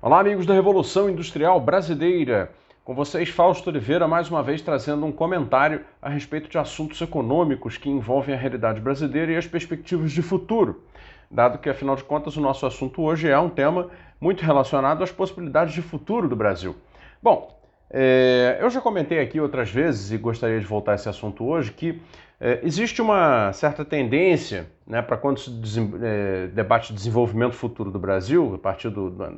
Olá, amigos da Revolução Industrial Brasileira. Com vocês, Fausto Oliveira, mais uma vez trazendo um comentário a respeito de assuntos econômicos que envolvem a realidade brasileira e as perspectivas de futuro, dado que, afinal de contas, o nosso assunto hoje é um tema muito relacionado às possibilidades de futuro do Brasil. Bom, eu já comentei aqui outras vezes e gostaria de voltar a esse assunto hoje, que existe uma certa tendência, né, para quando se debate desenvolvimento futuro do Brasil, a partir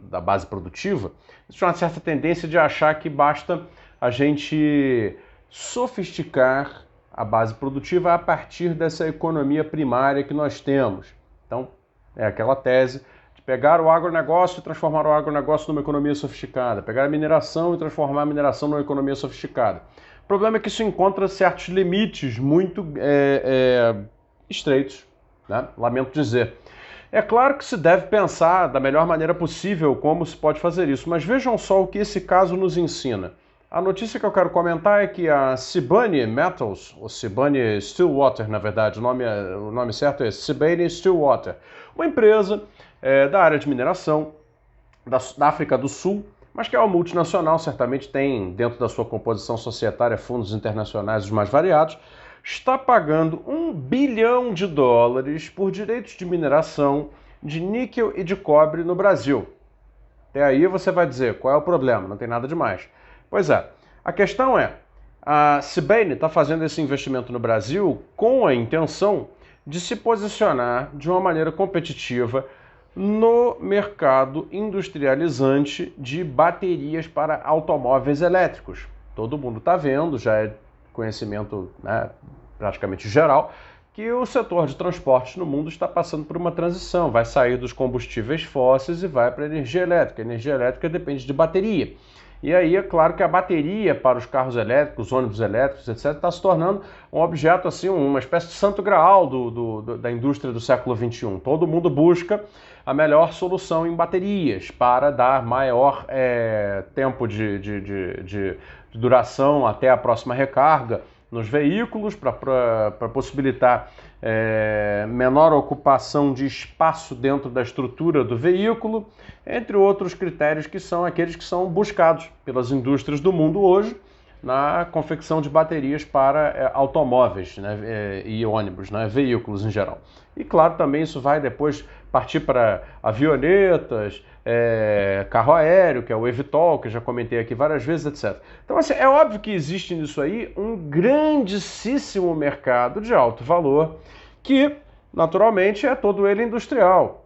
da base produtiva, existe uma certa tendência de achar que basta a gente sofisticar a base produtiva a partir dessa economia primária que nós temos. Então, é aquela tese de pegar o agronegócio e transformar o agronegócio numa economia sofisticada, pegar a mineração e transformar a mineração numa economia sofisticada. O problema é que isso encontra certos limites muito estreitos, né? Lamento dizer. É claro que se deve pensar da melhor maneira possível como se pode fazer isso, mas vejam só o que esse caso nos ensina. A notícia que eu quero comentar é que a Sibanye Metals, ou Sibanye Stillwater, na verdade, o nome certo é Sibanye Stillwater, uma empresa da área de mineração da África do Sul, mas que é uma multinacional, certamente tem dentro da sua composição societária fundos internacionais os mais variados, está pagando $1 bilhão por direitos de mineração de níquel e de cobre no Brasil. Até aí você vai dizer, qual é o problema? Não tem nada demais. Pois é, a questão é, a Sibanye está fazendo esse investimento no Brasil com a intenção de se posicionar de uma maneira competitiva no mercado industrializante de baterias para automóveis elétricos. Todo mundo está vendo, já é conhecimento, né, praticamente geral, que o setor de transportes no mundo está passando por uma transição, vai sair dos combustíveis fósseis e vai para a energia elétrica. A energia elétrica depende de bateria. E aí é claro que a bateria para os carros elétricos, ônibus elétricos, etc., está se tornando um objeto, assim, uma espécie de santo graal da indústria do século XXI. Todo mundo busca a melhor solução em baterias para dar maior tempo de duração até a próxima recarga nos veículos, para possibilitar menor ocupação de espaço dentro da estrutura do veículo, entre outros critérios que são aqueles que são buscados pelas indústrias do mundo hoje na confecção de baterias para automóveis, né, e ônibus, né, veículos em geral. E claro, também isso vai depois partir para avionetas, carro aéreo, que é o eVTOL, que eu já comentei aqui várias vezes, etc. Então, assim, é óbvio que existe nisso aí um grandíssimo mercado de alto valor, que, naturalmente, é todo ele industrial,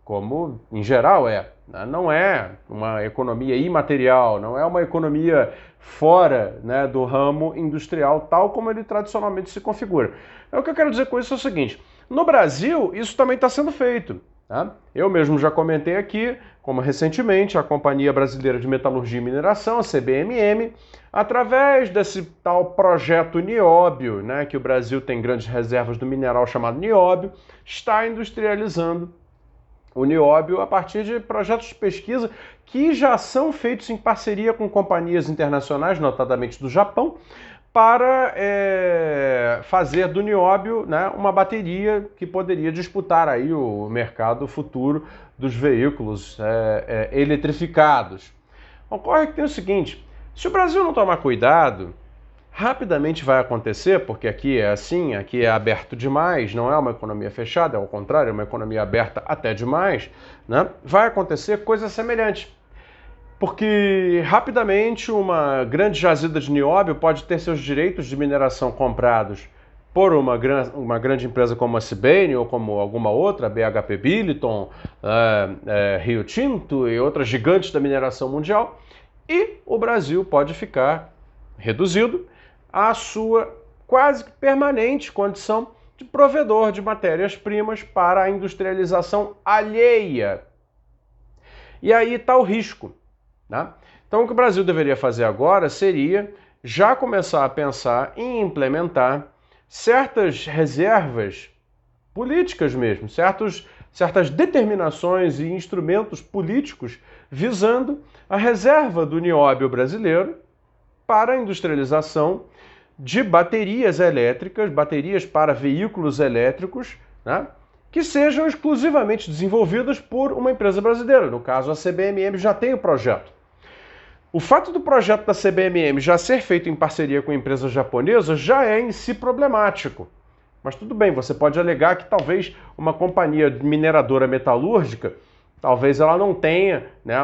como em geral é. Não é uma economia imaterial, não é uma economia fora, né, do ramo industrial, tal como ele tradicionalmente se configura. O que eu quero dizer com isso é o seguinte: no Brasil, isso também está sendo feito. Tá? Eu mesmo já comentei aqui, como recentemente, a Companhia Brasileira de Metalurgia e Mineração, a CBMM, através desse tal projeto nióbio, né, que o Brasil tem grandes reservas do mineral chamado nióbio, está industrializando o nióbio a partir de projetos de pesquisa que já são feitos em parceria com companhias internacionais, notadamente do Japão, para fazer do nióbio, né, uma bateria que poderia disputar aí o mercado futuro dos veículos eletrificados. Ocorre que tem o seguinte: se o Brasil não tomar cuidado, rapidamente vai acontecer, porque aqui é assim, aqui é aberto demais, não é uma economia fechada, é ao contrário, é uma economia aberta até demais, né? Vai acontecer coisa semelhante. Porque rapidamente uma grande jazida de nióbio pode ter seus direitos de mineração comprados por uma grande empresa como a Sibanye ou como alguma outra, BHP Billiton, Rio Tinto e outras gigantes da mineração mundial, e o Brasil pode ficar reduzido à sua quase permanente condição de provedor de matérias-primas para a industrialização alheia. E aí está o risco. Né? Então, o que o Brasil deveria fazer agora seria já começar a pensar em implementar certas reservas políticas mesmo, certas determinações e instrumentos políticos visando a reserva do nióbio brasileiro para a industrialização de baterias elétricas, baterias para veículos elétricos, né? que sejam exclusivamente desenvolvidas por uma empresa brasileira. No caso, a CBMM já tem o projeto. O fato do projeto da CBMM já ser feito em parceria com empresas japonesas já é em si problemático. Mas tudo bem, você pode alegar que talvez uma companhia mineradora metalúrgica, talvez ela não tenha, né,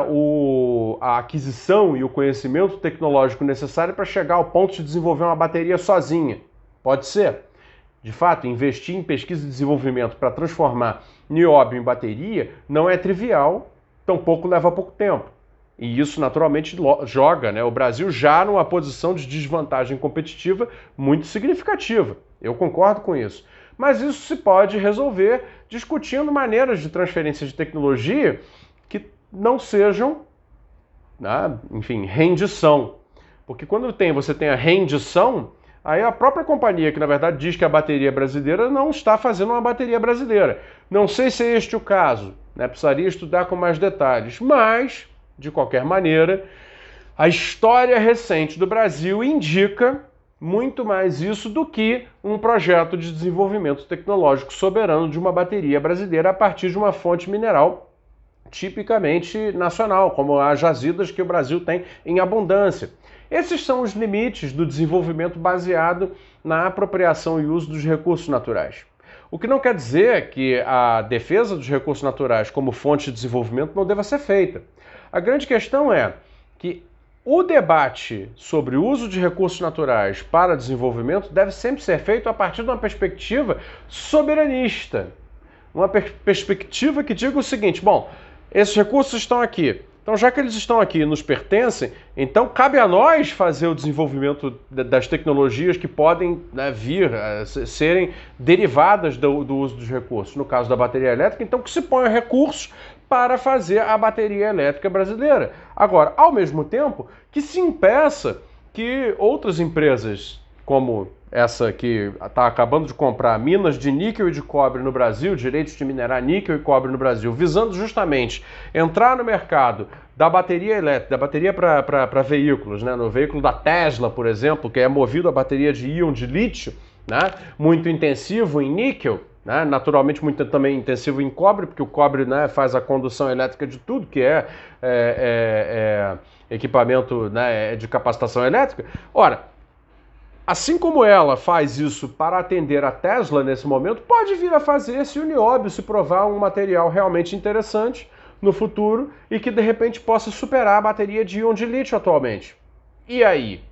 a aquisição e o conhecimento tecnológico necessário para chegar ao ponto de desenvolver uma bateria sozinha. Pode ser. De fato, investir em pesquisa e desenvolvimento para transformar nióbio em bateria não é trivial, tampouco leva pouco tempo. E isso naturalmente joga, né, o Brasil já numa posição de desvantagem competitiva muito significativa. Eu concordo com isso. Mas isso se pode resolver discutindo maneiras de transferência de tecnologia que não sejam, né, enfim, rendição. Porque quando você tem a rendição, aí a própria companhia, que na verdade diz que a bateria é brasileira, não está fazendo uma bateria brasileira. Não sei se é este o caso, né? Precisaria estudar com mais detalhes, mas, de qualquer maneira, a história recente do Brasil indica muito mais isso do que um projeto de desenvolvimento tecnológico soberano de uma bateria brasileira a partir de uma fonte mineral tipicamente nacional, como as jazidas que o Brasil tem em abundância. Esses são os limites do desenvolvimento baseado na apropriação e uso dos recursos naturais. O que não quer dizer que a defesa dos recursos naturais como fonte de desenvolvimento não deva ser feita. A grande questão é que o debate sobre o uso de recursos naturais para desenvolvimento deve sempre ser feito a partir de uma perspectiva soberanista. Uma perspectiva que diga o seguinte: bom, esses recursos estão aqui. Então, já que eles estão aqui e nos pertencem, então cabe a nós fazer o desenvolvimento das tecnologias que podem, né, vir a serem derivadas do uso dos recursos. No caso da bateria elétrica, então que se ponha recursos para fazer a bateria elétrica brasileira. Agora, ao mesmo tempo, que se impeça que outras empresas, como essa que está acabando de comprar minas de níquel e de cobre no Brasil, direitos de minerar níquel e cobre no Brasil, visando justamente entrar no mercado da bateria elétrica, da bateria para veículos, né? No veículo da Tesla, por exemplo, que é movido a bateria de íon de lítio, né? Muito intensivo em níquel, né? Naturalmente muito também intensivo em cobre, porque o cobre, né, faz a condução elétrica de tudo que é equipamento, né, de capacitação elétrica. Ora, assim como ela faz isso para atender a Tesla nesse momento, pode vir a fazer se o nióbio se provar um material realmente interessante no futuro e que de repente possa superar a bateria de íon de lítio atualmente. E aí?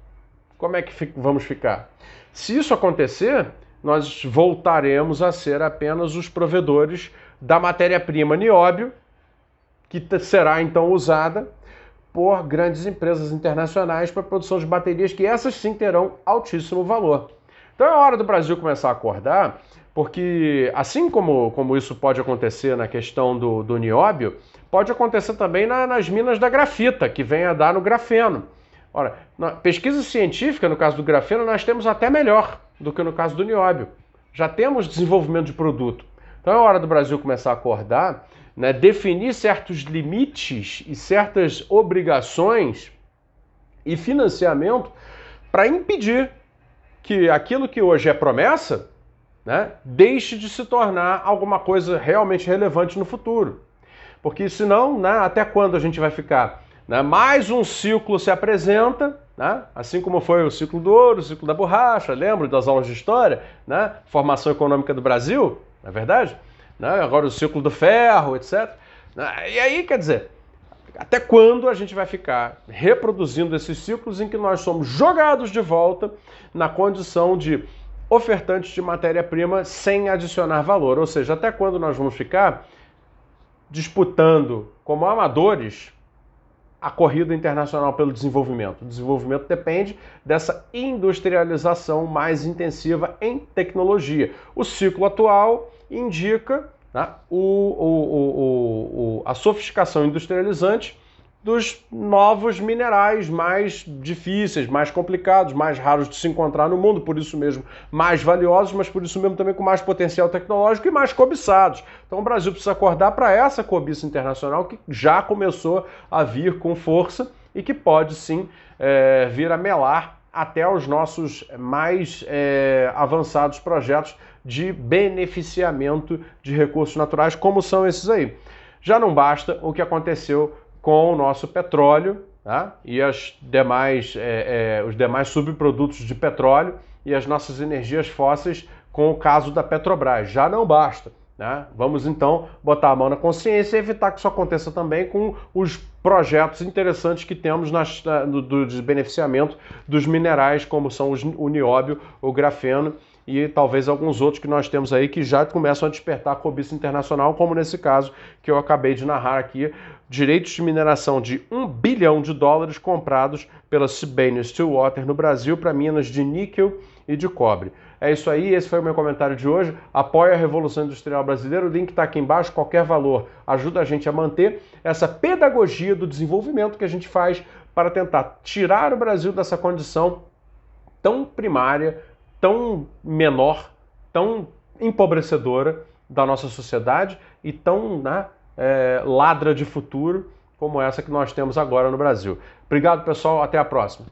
Como é que vamos ficar? Se isso acontecer, nós voltaremos a ser apenas os provedores da matéria-prima nióbio, que será então usada por grandes empresas internacionais para a produção de baterias, que essas sim terão altíssimo valor. Então é hora do Brasil começar a acordar, porque assim como isso pode acontecer na questão do nióbio, pode acontecer também nas minas da grafita, que vem a dar no grafeno. Ora, na pesquisa científica, no caso do grafeno, nós temos até melhor do que no caso do nióbio. Já temos desenvolvimento de produto. Então é hora do Brasil começar a acordar, né, definir certos limites e certas obrigações e financiamento para impedir que aquilo que hoje é promessa, né, deixe de se tornar alguma coisa realmente relevante no futuro. Porque senão, né, até quando a gente vai ficar? Né, mais um ciclo se apresenta, né, assim como foi o ciclo do ouro, o ciclo da borracha, lembro das aulas de história, né, formação econômica do Brasil, não é verdade? Agora o ciclo do ferro, etc. E aí, quer dizer, até quando a gente vai ficar reproduzindo esses ciclos em que nós somos jogados de volta na condição de ofertantes de matéria-prima sem adicionar valor? Ou seja, até quando nós vamos ficar disputando como amadores a corrida internacional pelo desenvolvimento? O desenvolvimento depende dessa industrialização mais intensiva em tecnologia. O ciclo atual indica, né, a sofisticação industrializante dos novos minerais mais difíceis, mais complicados, mais raros de se encontrar no mundo, por isso mesmo mais valiosos, mas por isso mesmo também com mais potencial tecnológico e mais cobiçados. Então o Brasil precisa acordar para essa cobiça internacional que já começou a vir com força e que pode sim vir a melar até os nossos mais avançados projetos de beneficiamento de recursos naturais, como são esses aí. Já não basta o que aconteceu com o nosso petróleo, tá? E os demais subprodutos de petróleo e as nossas energias fósseis com o caso da Petrobras. Já não basta, né? Vamos então botar a mão na consciência e evitar que isso aconteça também com os projetos interessantes que temos de beneficiamento dos minerais, como são o nióbio, o grafeno e talvez alguns outros que nós temos aí que já começam a despertar a cobiça internacional, como nesse caso que eu acabei de narrar aqui, direitos de mineração de US$ 1 bilhão comprados pela Sibanye-Stillwater no Brasil para minas de níquel e de cobre. É isso aí, esse foi o meu comentário de hoje. Apoie a Revolução Industrial Brasileira, o link está aqui embaixo, qualquer valor ajuda a gente a manter essa pedagogia do desenvolvimento que a gente faz para tentar tirar o Brasil dessa condição tão primária, tão menor, tão empobrecedora da nossa sociedade e tão ladra de futuro como essa que nós temos agora no Brasil. Obrigado, pessoal. Até a próxima.